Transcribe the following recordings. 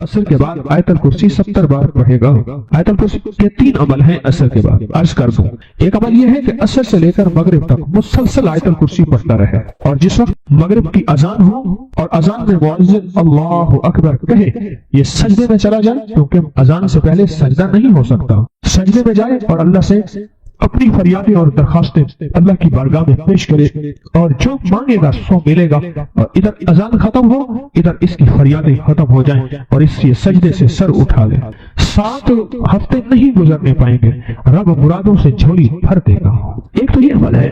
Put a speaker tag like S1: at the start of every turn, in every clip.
S1: عصر کے بعد آیت الکرسی 70 بار پڑھے گا۔ آیت الکرسی کے 3 عمل ہیں عصر کے بعد، عرض کر دوں۔ ایک عمل یہ ہے کہ عصر سے لے کر مغرب تک مسلسل آیت الکرسی پڑھتا رہے، اور جس وقت مغرب کی اذان ہو اور اذان میں مؤذن اللہ اکبر کہے، یہ سجدے میں چلا جائے، کیونکہ اذان سے پہلے سجدہ نہیں ہو سکتا، سجدے میں جائے اور اللہ سے اپنی فریادیں اور درخواستیں اللہ کی بارگاہ میں پیش کرے، اور جو مانگے گا سو ملے گا، اور ادھر اذان ختم ہو، ادھر اس کی فریادیں ختم ہو جائیں، اور اس سے سجدے سے سر اٹھا لے۔ 7 ہفتے نہیں گزرنے پائیں گے، رب مرادوں سے جھولی بھر دے گا۔ ایک تو یہ عمل ہے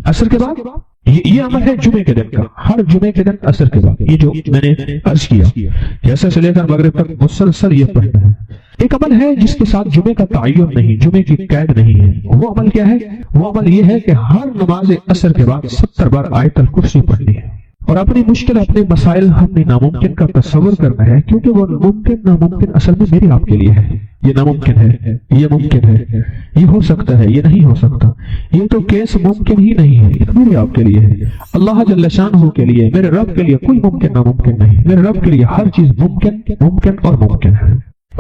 S1: عصر کے بعد، یہ عمل ہے جمعے کے دن کا، ہر جمعے کے دن عصر کے بعد، یہ جو میں نے عرض کیا جیسے سے لے کر مغرب تک مسلسل یہ پڑھنا ہے۔ ایک عمل ہے جس کے ساتھ جمعے کا تعین نہیں، جمعے کی قید نہیں ہے۔ وہ عمل کیا ہے؟ وہ عمل یہ ہے کہ ہر نماز عصر کے بعد 70 بار آیت الکرسی پڑھنی ہے، اور اپنی مشکل، اپنے مسائل، اپنی ناممکن کا تصور کرنا ہے، کیونکہ وہ ممکن ناممکن اصل میں میرے آپ کے لیے ہے۔ یہ ناممکن ہے، یہ ممکن ہے، یہ ہو سکتا ہے، یہ نہیں ہو سکتا، یہ تو کیس ممکن ہی نہیں ہے، یہ میرے آپ کے لیے ہے۔ اللہ جل شانہ کے لیے، میرے رب کے لیے کوئی ممکن ناممکن نہیں، میرے رب کے لیے ہر چیز ممکن اور ممکن ہے۔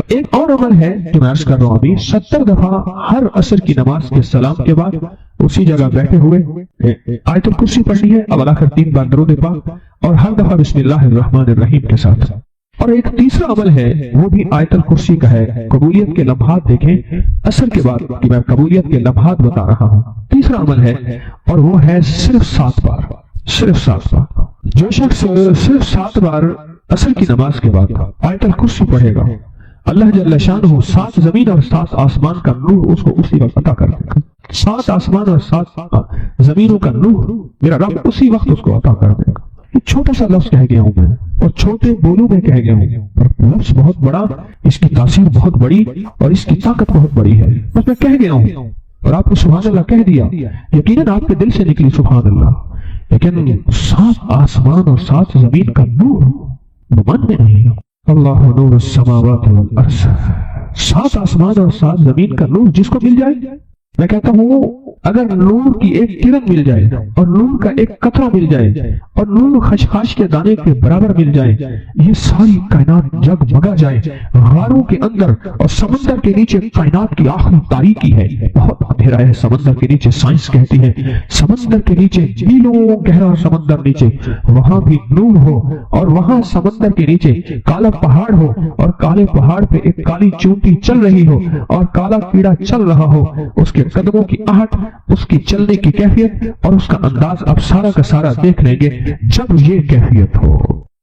S1: ایک اور عمل ہے جو میں عرض کر رہا ہوں ابھی، 70 دفعہ ہر عصر کی نماز کے سلام کے بعد اسی جگہ بیٹھے ہوئے آیت الکرسی پڑھنی ہے، اب آخر 3 بار درود پاک، اور ہر دفعہ بسم اللہ الرحمن الرحیم کے ساتھ۔ اور ایک تیسرا عمل ہے، وہ بھی آیت الکرسی کا ہے، قبولیت کے لمحات دیکھیں عصر کے بعد، کہ میں قبولیت کے لمحات بتا رہا ہوں۔ تیسرا عمل ہے، اور وہ ہے صرف 7 بار، صرف 7 بار۔ جو شخص صرف 7 بار عصر کی نماز کے بعد آیت الکرسی پڑھے گا، اللہ جل شانہ 7 زمین اور 7 آسمان کا نور اس کو اسی وقت عطا کر دے گا۔ 7 آسمان اور 7 زمینوں کا نور میرا رب اسی وقت اس کو عطا کر دے گا۔ یہ چھوٹا سا لفظ کہہ گیا ہوں میں، اور چھوٹے بولوں میں کہہ گیا ہوں، پر لفظ بہت بڑا، اس کی تاثیر بہت بڑی، اور اس کی طاقت بہت بڑی ہے۔ بس میں کہہ گیا ہوں اور آپ کو سبحان اللہ کہہ دیا، یقیناً آپ کے دل سے نکلی سبحان اللہ، لیکن 7 آسمان اور 7 زمین کا نور من میں نہیں ہے۔ اللہ نور السماوات والارض، 7 آسمان اور 7 زمین کا نور جس کو مل جائے، میں کہتا ہوں اگر نور کی ایک کرن مل جائے، اور نور کا ایک قطرہ مل جائے، اور نور خشخاش کے دانے کے برابر مل جائے، یہ ساری کائنات جگمگا جائے۔ غاروں کے اندر اور سمندر کے نیچے کائنات کی آخری تاریکی ہے، بہت اندھیرا ہے سمندر کے نیچے، سائنس کہتی ہے سمندر کے نیچے میلوں گہرا سمندر نیچے، وہاں بھی نور ہو، اور وہاں سمندر کے نیچے کالا پہاڑ ہو، اور کالے پہاڑ پہ ایک کالی چونٹی چل رہی ہو، اور کالا کیڑا چل رہا ہو، اس کے قدموں کی آہٹ، اس کی چلنے کی کیفیت اور اس کا انداز آپ سارا کا سارا دیکھ لیں گے جب یہ کیفیت ہو۔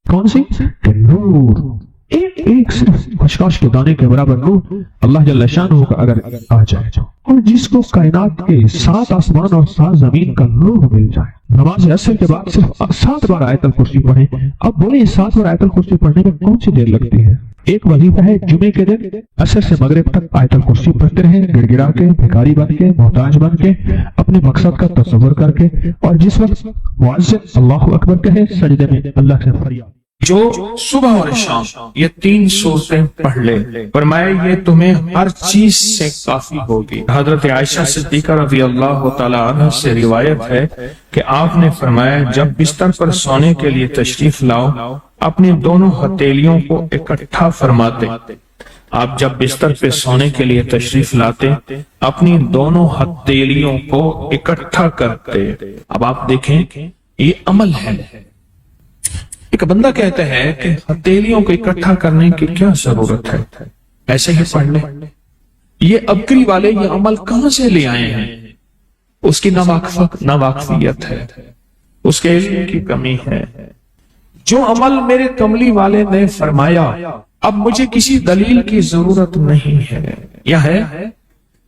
S1: کون سی؟ کہ نور، ایک صرف خشخاش کے دانے کے برابر نور اللہ جل شانہ کا اگر آ جائے، اور جس کو کائنات کے 7 آسمان اور 7 زمین کا نور مل جائے۔ نماز عصر کے بعد صرف 7 بار آیت الکرسی پڑھیں۔ اب بولیں 7 بار آیت الکرسی پڑھنے میں کون سی دیر لگتی ہے؟ ایک وظیفہ ہے جمعے کے دن عصر سے مغرب تک آیت الکرسی پڑھتے رہیں، گڑ گڑا کے، بھکاری بن کے، محتاج بن کے، اپنے مقصد کا تصور کر کے، اور جس وقت مؤذن اللہ اکبر کہے سجدے میں اللہ سے فریاد۔
S2: جو صبح اور شام یہ 3 صورتیں پڑھ لے، فرمایا یہ تمہیں ہر چیز سے کافی ہوگی۔ حضرت عائشہ صدیقہ رضی اللہ تعالی عنہ سے روایت ہے کہ آپ نے فرمایا جب بستر پر سونے کے لیے تشریف لاؤ، اپنی دونوں ہتھیلیوں کو اکٹھا فرماتے۔ آپ جب بستر پہ سونے کے لیے تشریف لاتے، اپنی دونوں ہتھیلیوں کو اکٹھا کرتے۔ اب آپ دیکھیں یہ عمل ہے۔ ایک بندہ کہتا ہے کہ ہتھیلیوں کو اکٹھا کرنے کی کیا ضرورت ہے، ایسے ہی پڑھ لیں۔ یہ ابکری والے یہ عمل کہاں سے لے آئے ہیں؟ اس کی ناواقفیت ہے، اس کے علم کی کمی ہے۔ جو عمل میرے کملی والے نے فرمایا اب مجھے کسی دلیل کی ضرورت نہیں ہے، یا ہے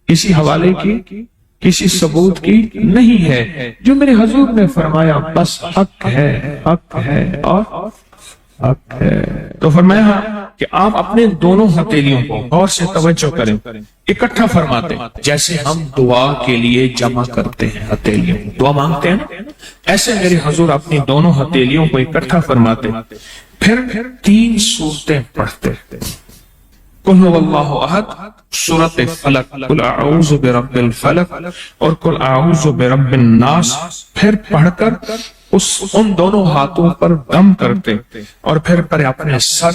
S2: کسی حوالے کی، کسی ثبوت کی نہیں ہے۔ جو میرے حضور نے فرمایا بس حق ہے، حق ہے اور حق ہے۔ تو فرمایا کہ آپ اپنے دونوں ہتھیلیوں کو غور سے توجہ کریں، اکٹھا فرماتے ہیں جیسے ہم دعا کے لیے جمع کرتے ہیں ہتھیلیوں، دعا مانگتے ہیں، ایسے میرے حضور اپنی دونوں ہتھیلیوں کو اکٹھا فرماتے، پھر 3 صورتیں پڑھتے، قل هو اللہ احد، سورۃ فلق، قل اعوذ برب الفلق اور قل اعوذ برب الناس، پھر پڑھ کر ان دونوں ہاتھوں پر دم کرتے، اور پھر اپنے سر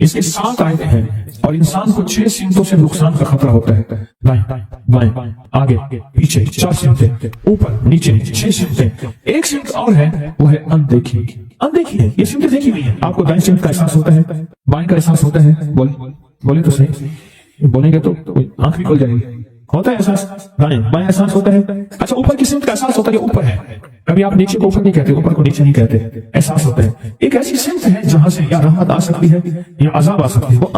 S2: اس کے 7 آیتیں ہیں اور انسان کو 6 سمتوں سے نقصان کا خطرہ ہوتا ہے، دائیں بائیں آگے پیچھے 4 سمتیں، اوپر نیچے 6 سمتیں، ایک سمت اور ہے وہ ہے اندیکھی ہے، یہ سمتیں دیکھی ہوئی ہیں، آپ کو دائیں سمت کا احساس ہوتا ہے، بائیں کا احساس ہوتا ہے، بولے تو صحیح، بولیں گے تو آنکھ بھی کھل جائے گی، ہوتا ہے احساس، دائیں بائیں احساس ہوتا ہے، اچھا اوپر کی سمت کا احساس ہوتا ہے، یہ اوپر ہے، کبھی آپ نیچے کو اوپر نہیں کہتے، اوپر کو نیچے نہیں کہتے، احساس ہوتا ہے، ایک ایسی سمت ہے جہاں سے یا رحمت آ سکتی ہے یا عذاب آ سکتی ہے، وہ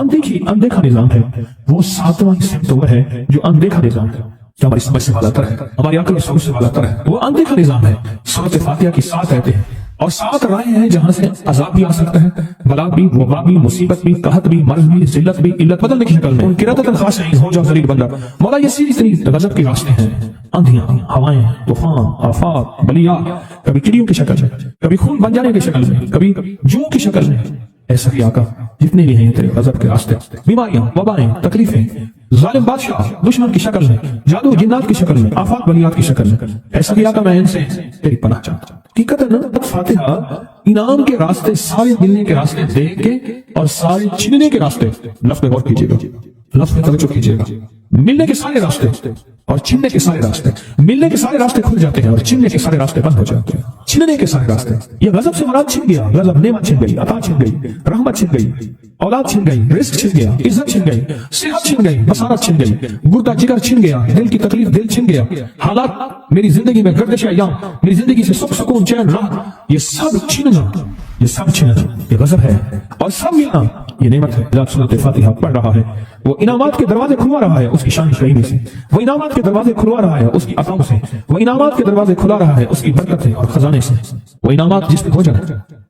S2: اندیکھا نظام ہے، وہ 7واں سمت وہ ہے جو اندیکھا نظام ہے، جو ہماری سمجھ سے بالاتر ہے، ہماری عقل سمجھ سے بالاتر ہے، وہ اندیکھا نظام ہے۔ سورۃ فاتحہ کی 7 آیتیں ہیں اور 7 رائے ہیں جہاں سے عذاب بھی آ سکتا ہے، بلا بھی، وبا بھی، مصیبت بھی، قحط بھی، مرض بھی، ذلت بھی، علت بدلنے کی شکل میں، قرۃ خاشعین ہو جاؤ ذلیل بندہ، مولا یہ سیدھی غضب کے راستے ہیں، آندھیاں، ہوائیں، طوفان، آفات، بلیات، کبھی چڑیوں کی شکل میں، کبھی خون بن جانے کی شکل میں، کبھی جو کی شکل میں، ایسا ہی آقا جتنے بھی ہیں تیرے غضب کے راستے، بیماریاں، وبائیں، تکلیفیں، ظالم بادشاہ دشمن کی شکل میں، جادو جنات کی شکل میں، آفات بلیات کی شکل میں، ایسا ہی آقا میں ان سے تیری پناہ چاہتا ہوں۔ حقیقت فاتحہ انعام کے راستے، سارے ملنے کے راستے دیکھ کے اور سارے چھننے کے راستے، لفظ پہ غور کیجیے گا، لفظ پہ توجہ کیجیے گا، ملنے کے سارے راستے اور چھننے کے سارے راستے، ملنے کے سارے راستے کھل جاتے ہیں اور چھننے کے سارے راستے بند ہو جاتے ہیں، چھننے کے سارے راستے، یہ غضب سے مراد چھن گیا، غضب نعمت چھن گئی، عطا چھن گئی، رحمت چھن گئی، اولاد چھن گئی، رزق چھن گیا، عزت چھن گئی، صحت چھن گئی، بصارت چھن گئی، گردہ جگر چھن گیا، دل کی تکلیف دل چھن گیا، حالات میری زندگی میں گردش ایام، میری زندگی سے سکھ سکون چین راحت، یہ سب چھننا، یہ سب چھننا یہ غضب ہے اور سب ملنا یہ نعمت ہے۔ جب سورۃ فاتحہ پڑھ رہا ہے وہ انعامات کے دروازے کھلوا رہا ہے اس کی شان کریمی سے، وہ انعامات کے دروازے کھلوا رہا ہے اس کی عطاؤں سے، وہ انعامات کے دروازے کھلا رہا ہے اس کی برکت سے اور خزانے سے، وہ انعامات جس پہ ہو جائے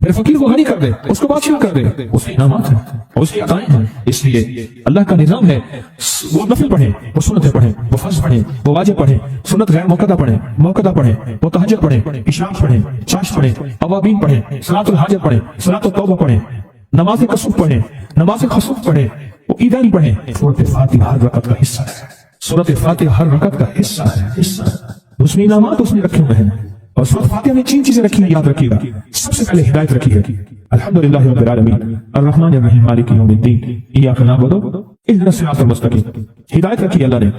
S2: پھر فقیر کو غنی کر دے، اس کو بادشاہ کر دے، اس کے انعامات ہیں، اس کی عطائیں ہیں۔ اس لیے اللہ کا نظام ہے وہ نفل پڑھیں، وہ سنتیں پڑھیں، وہ فرض پڑھیں، وہ واجب پڑھیں، سنت غیر موقدہ پڑھیں، موقدہ پڑھیں، وہ تہجد پڑھیں، اشراق پڑھیں، چاش پڑھیں، اوابین پڑھیں، صلاۃ الحاجت پڑھیں، صلاۃ التوبہ پڑھیں، نماز کسوف پڑھیں، نماز خسوف پڑھیں، وہ عیدین پڑھیں۔ سورۃ فاتحہ ہر رکعت کا حصہ ہے، سورۃ فاتحہ ہر رکعت کا حصہ ہے، اس میں انعامات اس نے رکھے ہوئے ہیں اور سورۃ فاتحہ میں 3 چیزیں رکھی ہیں، یاد رکھیے گا۔ سب سے پہلے ہدایت رکھی ہے، الحمدللہ رب العالمین الرحمن الرحیم مالک یوم الدین ایاک نعبد اهدنا الصراط المستقیم، ہدایت رکھی اللہ نے۔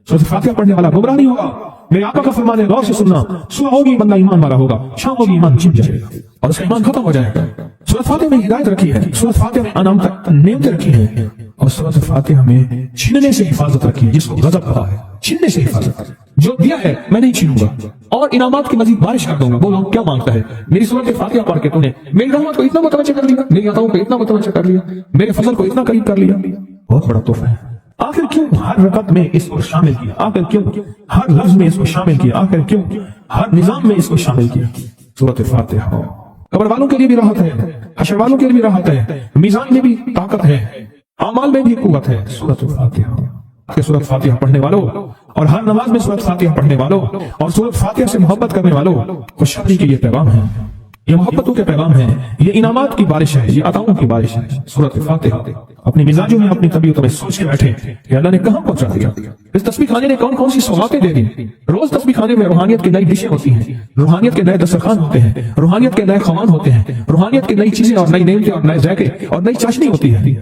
S2: سورۃ فاتحہ پڑھنے والا گمراہ نہیں ہوگا، میرے آقا کا فرمان ہے غور سے سننا، صبح ہوگی بندہ ایمان والا ہوگا، شام ہوگی ایمان چھن جائے گا اور اس کا ایمان ختم ہو جائے گا۔ سورۃ فاتحہ میں ہدایت رکھی ہے، سورۃ فاتحہ میں انعام تک نعمتیں رکھی ہیں اور سورۃ فاتحہ میں چھننے سے حفاظت رکھی ہے، جس کو غضب کہا ہے، چھننے سے حفاظت، جو دیا ہے میں نہیں چھینوں گا اور انعامات کی مزید بارش کر دوں گا۔ بولو کیا مانگتا ہے؟ میری سورۃ فاتحہ پڑھ کے تو نے میری رحمت کو اتنا متوجہ کر لیا، میری عطاؤں کو اتنا متوجہ کر لیا، میرے فضل کو اتنا قریب کر لیا، بہت بڑا تحفہ ہے۔ آخر کیوں ہر رکعت میں اس کو شامل کیا؟ آخر کیوں ہر لفظ میں اس کو شامل کیا؟ آخر کیوں ہر نظام میں اس کو شامل کیا؟ سورۃ فاتحہ قبر والوں کے لیے بھی راحت ہے، حشر والوں کے لیے بھی راحت ہے، میزان میں بھی طاقت ہے، اعمال میں بھی قوت ہے۔ سورۃ فاتحہ، سورۃ فاتحہ پڑھنے والوں اور ہر نماز میں سورۃ فاتحہ پڑھنے والوں اور سورۃ فاتحہ سے محبت کرنے والوں خوشخبری کے یہ پیغام ہے، یہ محبتوں کے پیغام ہے، یہ انعامات کی بارش ہے، یہ عطاؤں کی بارش ہے۔ سورۃ فاتحہ اپنی مزاجوں میں اپنی طبیعتوں میں سوچ کے بیٹھے کہ اللہ نے کہاں پہنچا دیا، اس تسبیح خانے نے کون کون سی سوغاتیں دے دی۔ روز تسبیح خانے میں روحانیت کی نئی ڈشیں ہوتی ہیں، روحانیت کے نئے دسترخوان ہوتے ہیں، روحانیت کے نئے خوان ہوتے ہیں، روحانیت کی نئی چیزیں اور نئی نعمتیں اور نئے ذائقے اور نئی چاشنی ہوتی ہے۔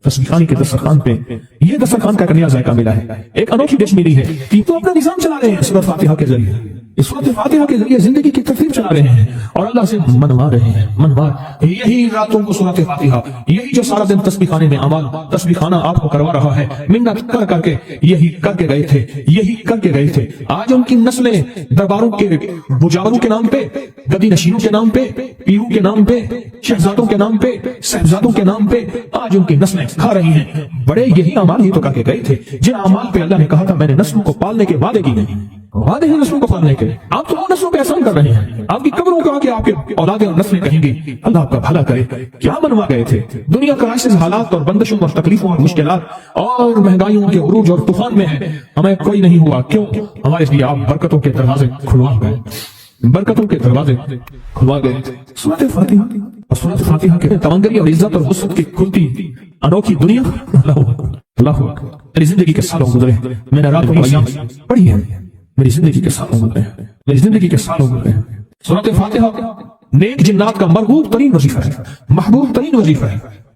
S2: تسبیح خانے کے دسترخوان پہ یہ دسترخوان کا نیا ذائقہ ملا ہے، ایک انوکھی ڈش ملی ہے، تو اپنا نظام چلا رہے ہیں سورۃ فاتحہ کے ذریعے، اس سورۃ فاتحہ کے ذریعے زندگی کی ترتیب چلا رہے ہیں اور اللہ سے منوا رہے ہیں، منوا یہی راتوں کو سورۃ فاتحہ، یہی جو سارا دن تسبیح خانے میں عمل تسبیح خانہ آپ کو کروا رہا ہے، منت کر کر کے یہی کر کے گئے تھے، یہی کر کے گئے تھے۔ آج ان کی نسلیں درباروں کے بجاوروں کے نام پہ، گدی نشینوں کے نام پہ، پیروں کے نام پہ، شہزادوں کے نام پہ، صاحبزادوں کے نام پہ آج ان کی نسلیں کھا رہی ہیں۔ بڑے یہی اعمال ہی تو کر کے گئے تھے جن اعمال پہ اللہ نے کہا تھا میں نے نسلوں کو پالنے کے وعدے کیے ہیں، وعدے ہیں نسلوں کو پالنے کے۔ آپ تو وہ نسلوں پہ احسان کر رہے ہیں، آپ کی قبروں کو آ کے آپ کے اولادیں اور نسلیں کہیں گی اللہ آپ کا بھلا کرے، کیا منوا گئے تھے۔ دنیا کرائسس حالات اور بندشوں اور تکلیفوں اور مشکلات اور مہنگائیوں کے عروج اور طوفان میں ہے، ہمیں کوئی نہیں ہوا، کیوں؟ ہمارے لیے آپ برکتوں کے دروازے کھلوا گئے، برکتوں کے دروازے کھلوا گئے۔ سورۃ فاتحہ اور سورۃ فاتحہ کے تمنگری اور عزت اور وسعت کی کھلتی انوکھی دنیا، اللہ میری زندگی کے سالوں گزرے، میں نے رات کو ایام پڑھی ہے، میری زندگی کے سالوں گزرے، میری زندگی کے سالوں گزرے۔ سورۃ فاتحہ نیک جنات کا مرغوب ترین وظیفہ ہے، محبوب ترین وظیفہ ہے،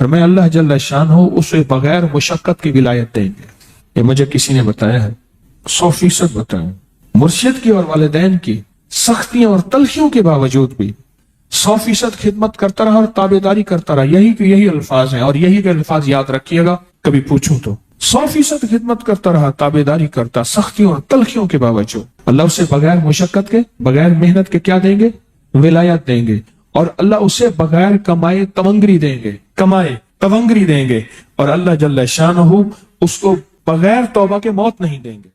S2: فرمایا اللہ جل شان ہو اسے بغیر مشقت کی ولایت دیں گے. یہ مجھے کسی نے بتایا ہے، 100% بتایا. مرشد کی اور والدین کی سختیوں اور تلخیوں کے باوجود بھی 100% خدمت کرتا رہا اور تابعداری کرتا رہا. یہی الفاظ ہیں، اور یہی کے الفاظ یاد رکھیے گا کبھی پوچھوں تو. 100% خدمت کرتا رہا، تابعداری کرتا، سختیوں اور تلخیوں کے باوجود. اللہ اسے بغیر مشقت کے، بغیر محنت کے کیا دیں گے؟ ولایت دیں گے. اور اللہ اسے بغیر کمائے تونگری دیں گے، کمائے تونگری دیں گے. اور اللہ جل شانہ اس کو بغیر توبہ کے موت نہیں دیں گے.